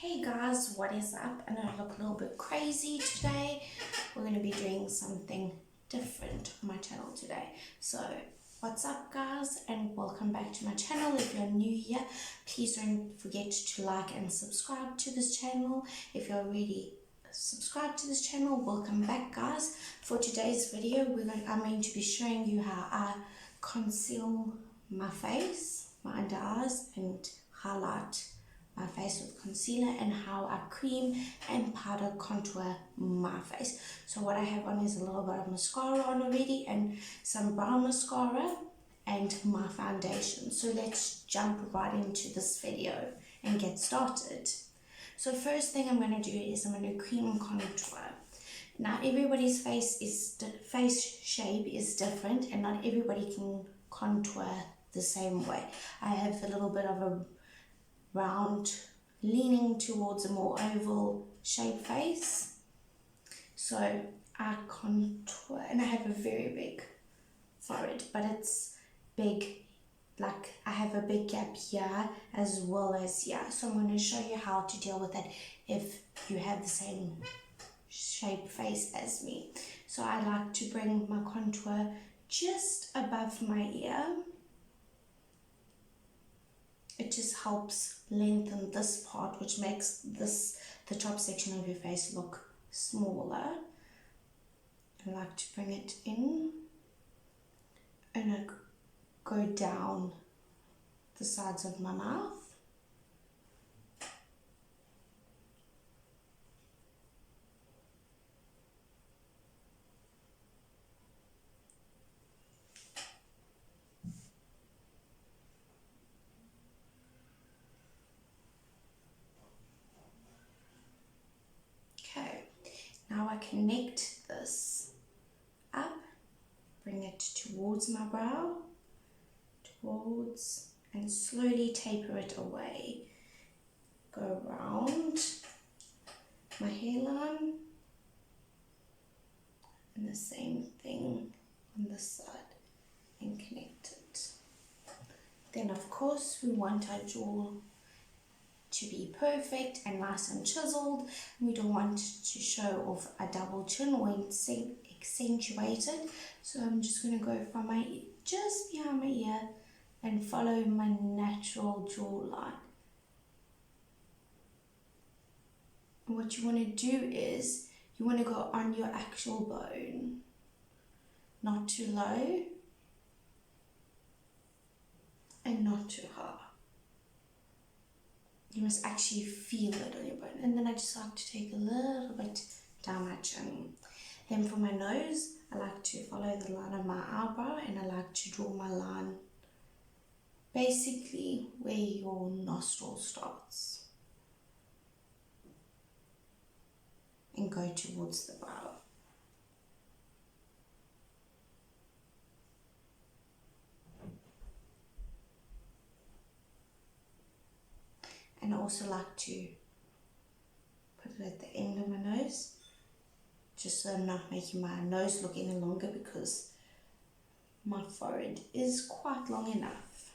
Hey guys, what is up? I know I look a little bit crazy today. We're going to be doing something different on my channel today. So, what's up guys, and welcome back to my channel. If you're new here, please don't forget to like and subscribe to this channel. If you're already subscribed to this channel, welcome back guys. For today's video, I'm going to be showing you how I conceal my face, my under eyes, and highlight my face with concealer, and how I cream and powder contour my face. So what I have on is a little bit of mascara on already, and some brown mascara, and my foundation. So let's jump right into this video and get started. So first thing I'm going to do is I'm going to cream and contour. Now everybody's face shape is different, and not everybody can contour the same way. I have a little bit of a round, leaning towards a more oval shape face. So I contour, and I have a very big forehead, but it's big, like I have a big gap here as well as here. So I'm going to show you how to deal with that if you have the same shape face as me. So I like to bring my contour just above my ear. It just helps lengthen this part, which makes the top section of your face look smaller. I like to bring it in and I go down the sides of my mouth. Now I connect this up, bring it towards my brow, and slowly taper it away. Go around my hairline, and the same thing on this side, and connect it. Then of course we want our jaw to be perfect and nice and chiseled. We don't want to show off a double chin or accentuate it. So I'm just going to go from my just behind my ear and follow my natural jawline. What you want to do is you want to go on your actual bone, not too low and not too high. You must actually feel it on your bone. And then I just like to take a little bit down my chin. Then for my nose, I like to follow the line of my eyebrow, and I like to draw my line basically where your nostril starts and go towards the brow. And I also like to put it at the end of my nose, just so I'm not making my nose look any longer, because my forehead is quite long enough.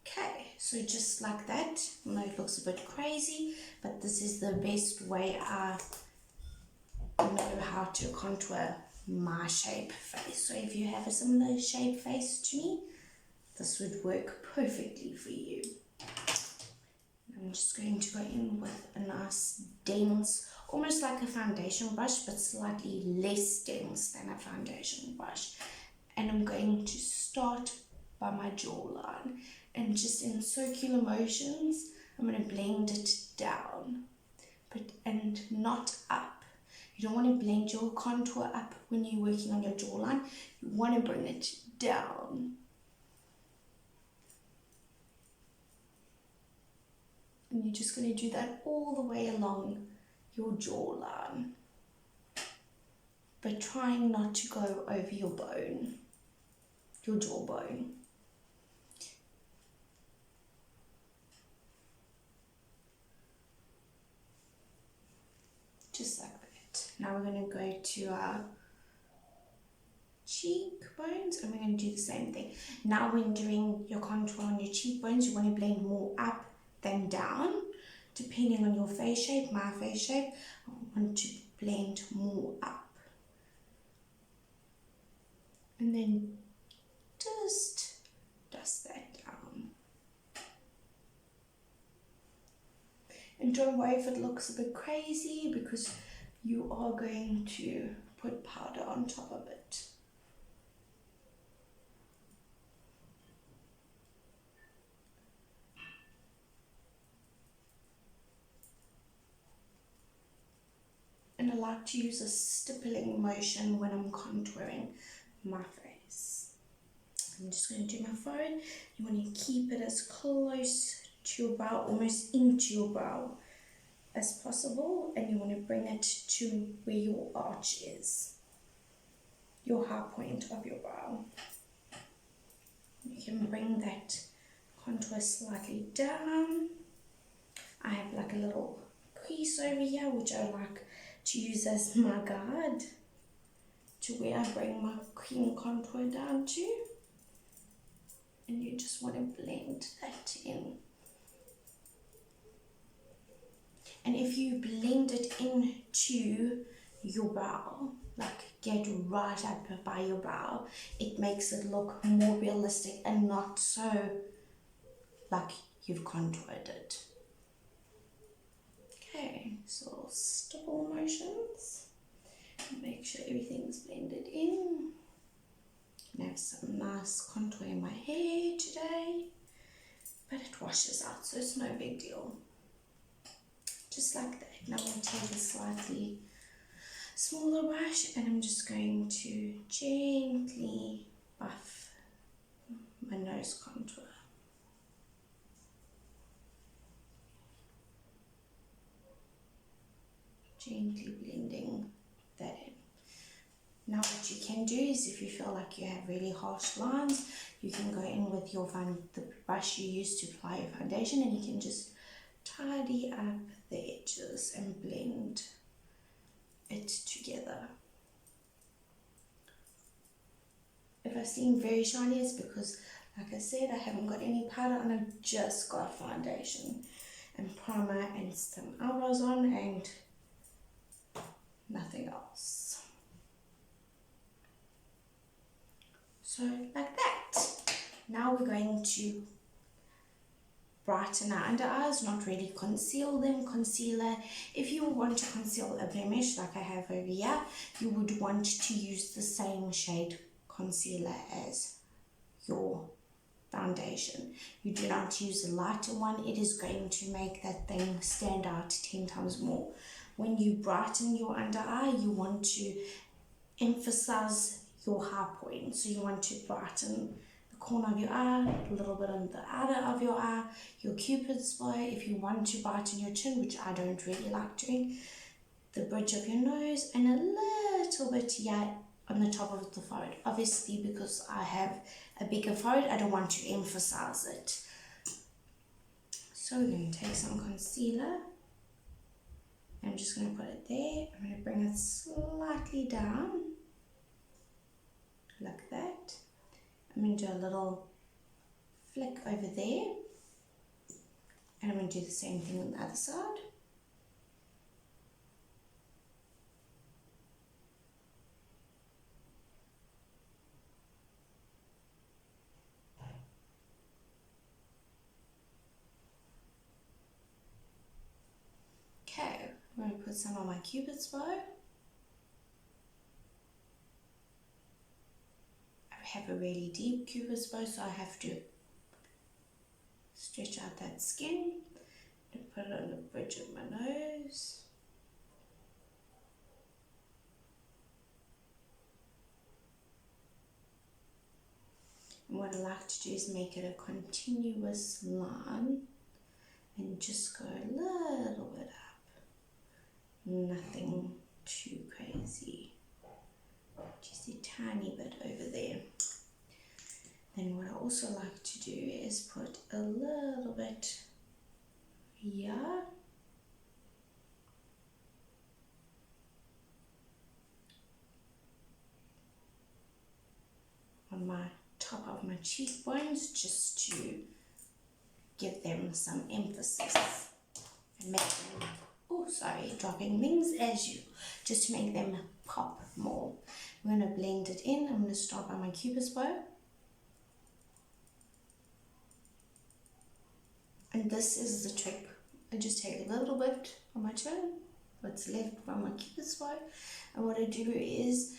Okay, so just like that. I know it looks a bit crazy, but this is the best way I know how to contour my shape face. So if you have a similar shape face to me, this would work perfectly for you. I'm just going to go in with a nice dense, almost like a foundation brush, but slightly less dense than a foundation brush. And I'm going to start by my jawline, and just in circular motions, I'm going to blend it down, and not up. You don't want to blend your contour up when you're working on your jawline. You want to bring it down. And you're just going to do that all the way along your jawline, but trying not to go over your bone, your jawbone. Just like that. Now we're going to go to our cheekbones, and we're going to do the same thing. Now when doing your contour on your cheekbones, you want to blend more up than down depending on your face shape, my face shape, I want to blend more up. And then just dust that down. And don't worry if it looks a bit crazy, because you are going to put powder on top of it. And I like to use a stippling motion when I'm contouring my face. I'm just going to do my phone. You want to keep it as close to your brow, almost into your brow as possible, and you want to bring it to where your arch is, your high point of your brow. You can bring that contour slightly down. I have like a little crease over here, which I like to use as my guide to where I bring my cream contour down to, and you just want to blend that in. And if you blend it into your brow, like get right up by your brow, it makes it look more realistic and not so like you've contoured it. Okay, so stipple motions. Make sure everything's blended in. I have some nice contour in my hair today, but it washes out, so it's no big deal. Just like that. Now I'm going to take a slightly smaller brush and I'm just going to gently buff my nose contour. Gently blending that in. Now what you can do is, if you feel like you have really harsh lines, you can go in with the brush you use to apply your foundation, and you can just tidy up the edges and blend it together. If I seem very shiny, it's because, like I said, I haven't got any powder on. I've just got foundation and primer and some eyebrows on and nothing else. So like that. Now we're going to brighten our under eyes, not really conceal them. Concealer, if you want to conceal a blemish like I have over here, you would want to use the same shade concealer as your foundation. You do not use a lighter one. It is going to make that thing stand out 10 times more. When you brighten your under eye, you want to emphasize your high point. So you want to brighten the corner of your eye, a little bit on the outer of your eye, your cupid's bow. If you want to brighten your chin, which I don't really like doing, the bridge of your nose, and a little bit here on the top of the forehead. Obviously, because I have a bigger forehead, I don't want to emphasize it. So we're going to take some concealer. I'm just going to put it there. I'm going to bring it slightly down, like that. I'm going to do a little flick over there. And I'm going to do the same thing on the other side. Okay, I'm going to put some on my cupid's bow. I have a really deep cupid's bow, so I have to stretch out that skin and put it on the bridge of my nose. And what I like to do is make it a continuous line and just go a little bit up. Nothing too crazy. Just a tiny bit over there. Then what I also like to do is put a little bit here. On my top of my cheekbones, just to give them some emphasis. make them, oh sorry, dropping things as you, just to make them pop more. We're going to blend it in. I'm going to start by my cupid's bow. And this is the trick. I just take a little bit of my chin, what's left from my cupid's bow, and what I do is,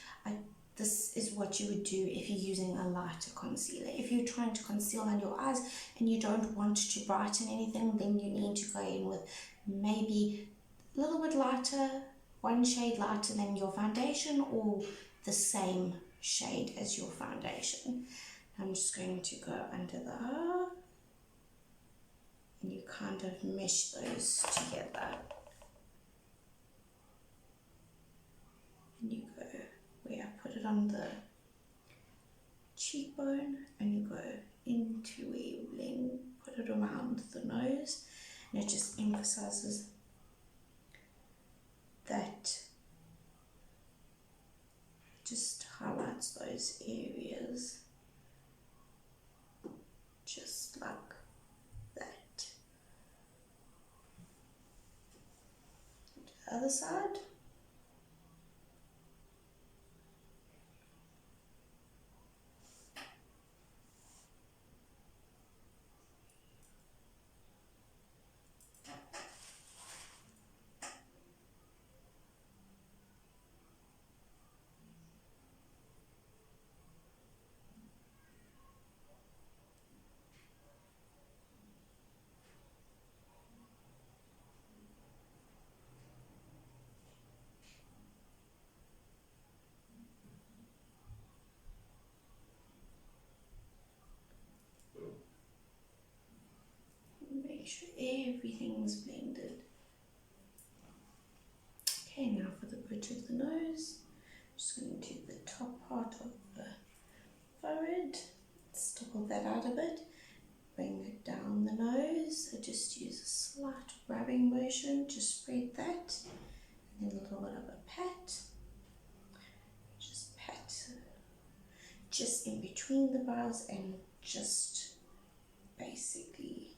this is what you would do if you're using a lighter concealer. If you're trying to conceal under your eyes and you don't want to brighten anything, then you need to go in with maybe a little bit lighter, one shade lighter than your foundation, or the same shade as your foundation. I'm just going to go under the eye, and you kind of mesh those together. And you go where I put it on the cheekbone, and you go into where you blend, put it around the nose, and it just emphasizes that, just highlights those areas, just like that. The other side. Make sure everything's blended. Okay, now for the bridge of the nose, I'm just going to do the top part of the forehead, stipple that out a bit, bring it down the nose. I just use a slight rubbing motion to spread that, and then a little bit of a pat. Just pat just in between the brows, and just basically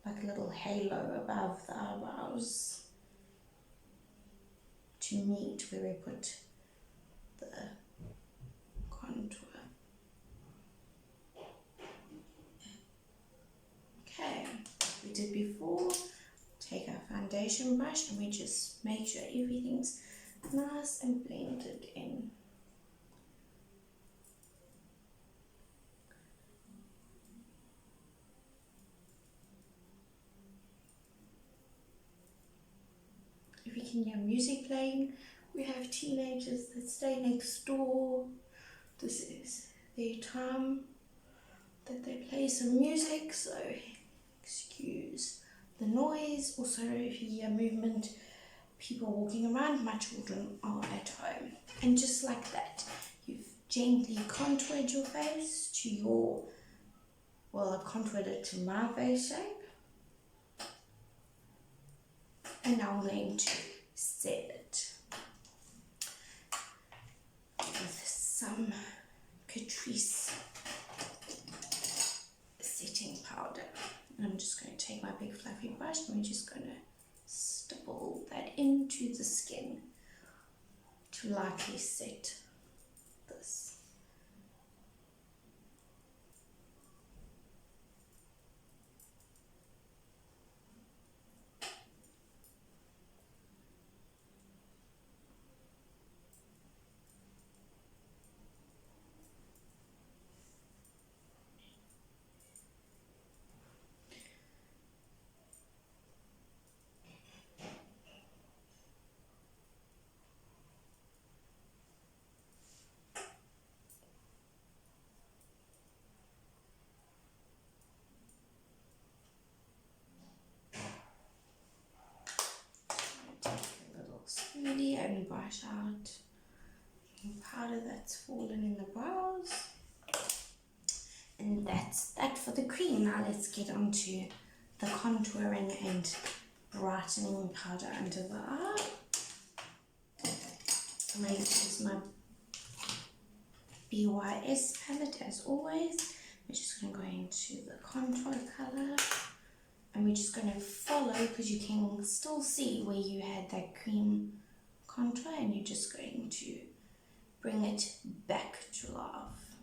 like a little halo above the eyebrows to meet where we put the contour. Okay, we did before. Take our foundation brush and we just make sure everything's nice and blended in. If you can hear music playing, we have teenagers that stay next door. This is their time that they play some music, so excuse the noise. Also, if you hear movement, people walking around, my children are at home. And just like that, you've gently contoured your face to your, well, I've contoured it to my face shape. And now I'm going to set it with some Catrice setting powder. And I'm just going to take my big fluffy brush and we're just going to stipple that into the skin to lightly set this. And brush out any powder that's fallen in the brows. And that's that for the cream. Now let's get on to the contouring and brightening powder under the eye. I'm going to use my BYS palette as always. We're just going to go into the contour color and we're just going to follow, because you can still see where you had that cream contour, and you're just going to bring it back to life.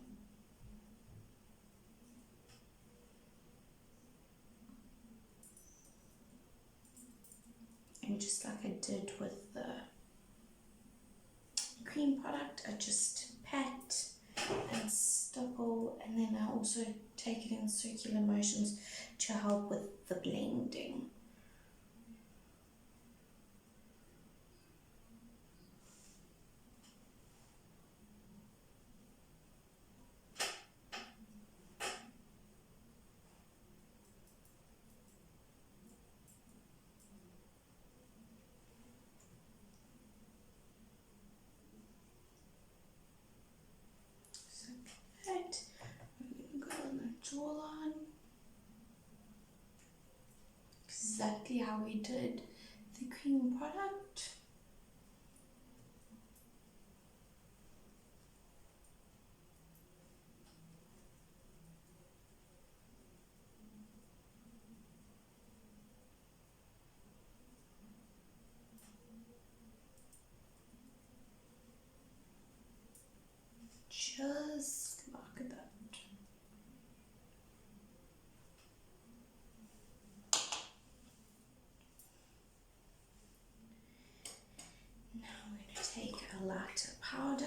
And just like I did with the cream product, I just pat and stipple, and then I also take it in circular motions to help with the blending. Right, I'm going to go on the jawline, exactly how we did the cream product. Just like that. Now we're going to take a lighter powder.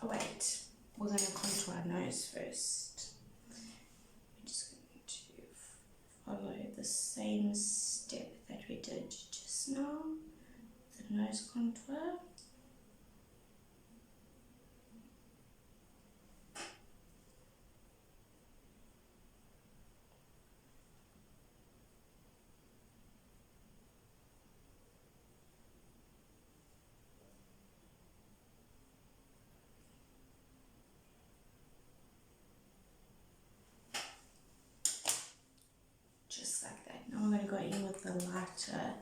Oh wait, we're going to contour our nose first. We're just going to follow the same step that we did just now, the nose contour. Just like that. Now I'm going to go in with the lighter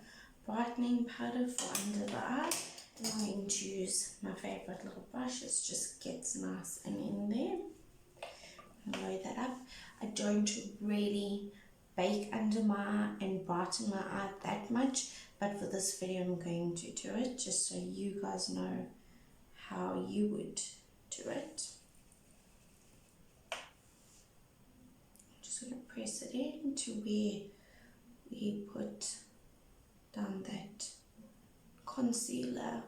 brightening powder for under the eye. And I'm going to use my favorite little brush. It just gets nice and in there. Load that up. I don't really bake under my eye and brighten my eye that much, but for this video I'm going to do it just so you guys know how you would do it. Just going to press it in to where we put down that concealer.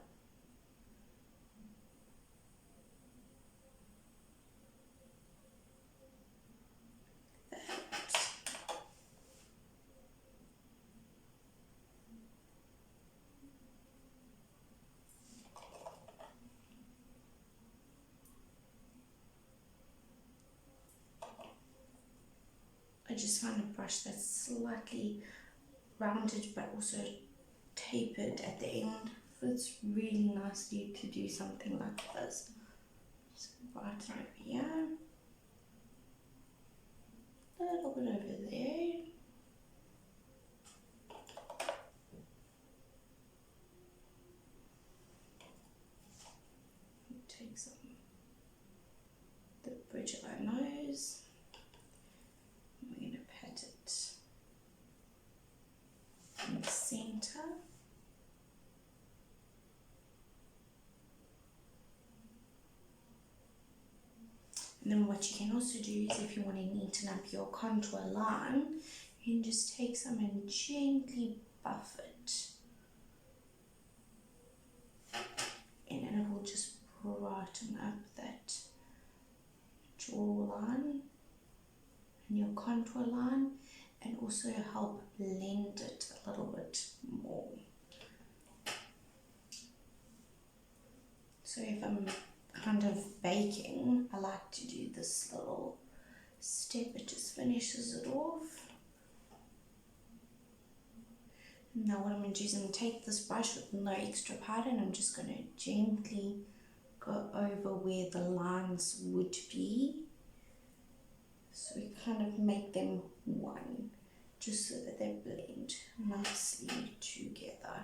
I just find a brush that's slightly rounded but also tapered at the end. Fits really nicely to do something like this. Just brighten over here, a little bit over there. Take some the bridge of our nose. We're going to pat it in the center. And then what you can also do is, if you want to neaten up your contour line, you can just take some and gently buff it. And then it will just brighten up that jawline and your contour line, and also help blend it a little bit more. So if I'm kind of baking, I like to do this little step. It just finishes it off. Now what I'm going to do is I'm going to take this brush with no extra powder, and I'm just going to gently go over where the lines would be. So we kind of make them one, just so that they blend nicely together.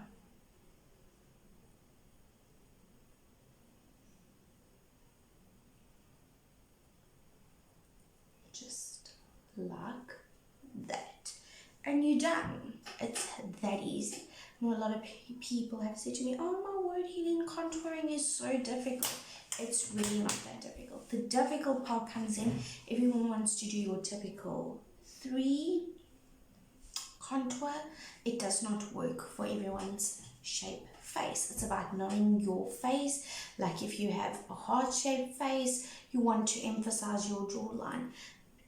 Just like that. you're done. It's that easy. A lot of people have said to me, oh my word, Helen, contouring is so difficult. It's really not that difficult. The difficult part comes in, everyone wants to do your typical 3 contour. It does not work for everyone's shape face. It's about knowing your face. Like if you have a heart-shaped face, you want to emphasize your jawline,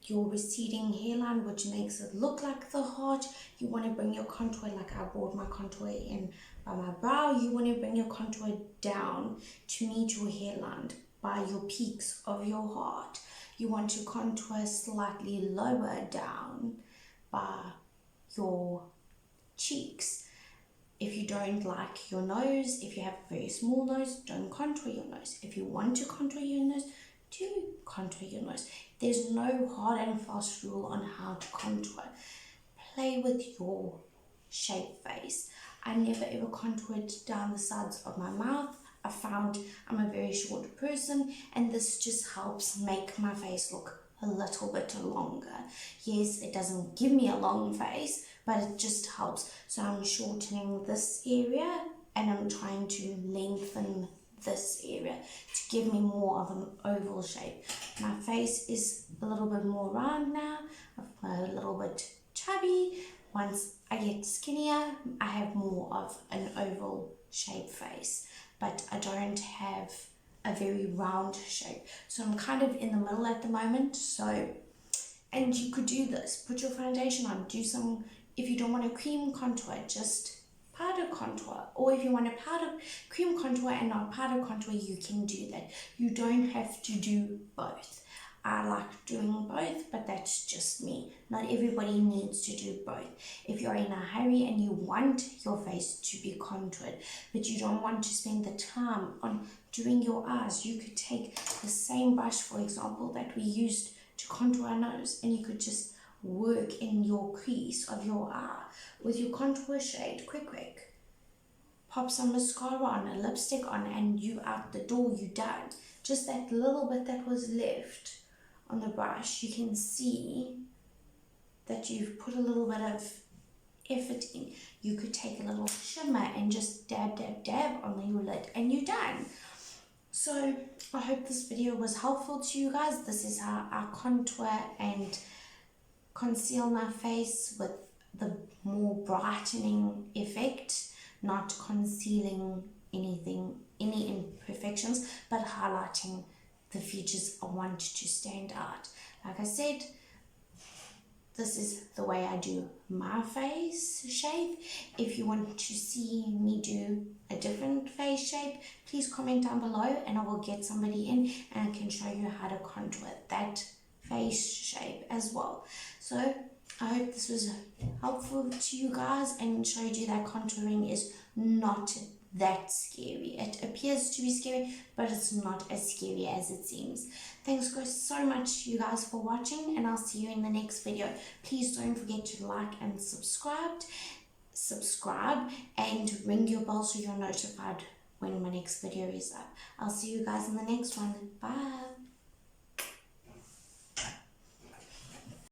your receding hairline, which makes it look like the heart. You want to bring your contour, like I brought my contour in by my brow. You want to bring your contour down to meet your hairline by your peaks of your heart. You want to contour slightly lower down by your cheeks. If you don't like your nose, if you have a very small nose, don't contour your nose. If you want to contour your nose, do contour your nose. There's no hard and fast rule on how to contour. Play with your shape face. I never ever contoured down the sides of my mouth. I found I'm a very short person, and this just helps make my face look a little bit longer. Yes, it doesn't give me a long face, but it just helps. So I'm shortening this area and I'm trying to lengthen this area to give me more of an oval shape. My face is a little bit more round now, a little bit chubby. Once I get skinnier, I have more of an oval shape face, but I don't have a very round shape. So I'm kind of in the middle at the moment. So, and you could do this, put your foundation on, do some, if you don't want a cream contour, just powder contour. Or if you want a cream contour and not powder contour, you can do that. You don't have to do both. I like doing both, but that's just me. Not everybody needs to do both. If you're in a hurry and you want your face to be contoured, but you don't want to spend the time on doing your eyes, you could take the same brush, for example, that we used to contour our nose, and you could just work in your crease of your eye with your contour shade, quick. Pop some mascara on, a lipstick on, and you out the door, you done. Just that little bit that was left on the brush, you can see that you've put a little bit of effort in. You could take a little shimmer and just dab on your lid, and you're done. So I hope this video was helpful to you guys. This is how I contour and conceal my face with the more brightening effect, not concealing anything, any imperfections, but highlighting the features I want to stand out. Like I said, this is the way I do my face shape. If you want to see me do a different face shape, please comment down below and I will get somebody in and I can show you how to contour that face shape as well. So I hope this was helpful to you guys and showed you that contouring is not that scary. It appears to be scary, but it's not as scary as it seems. Thanks guys so much you guys for watching, and I'll see you in the next video. Please don't forget to like and subscribe and ring your bell so you're notified when my next video is up. I'll see you guys in the next one. Bye.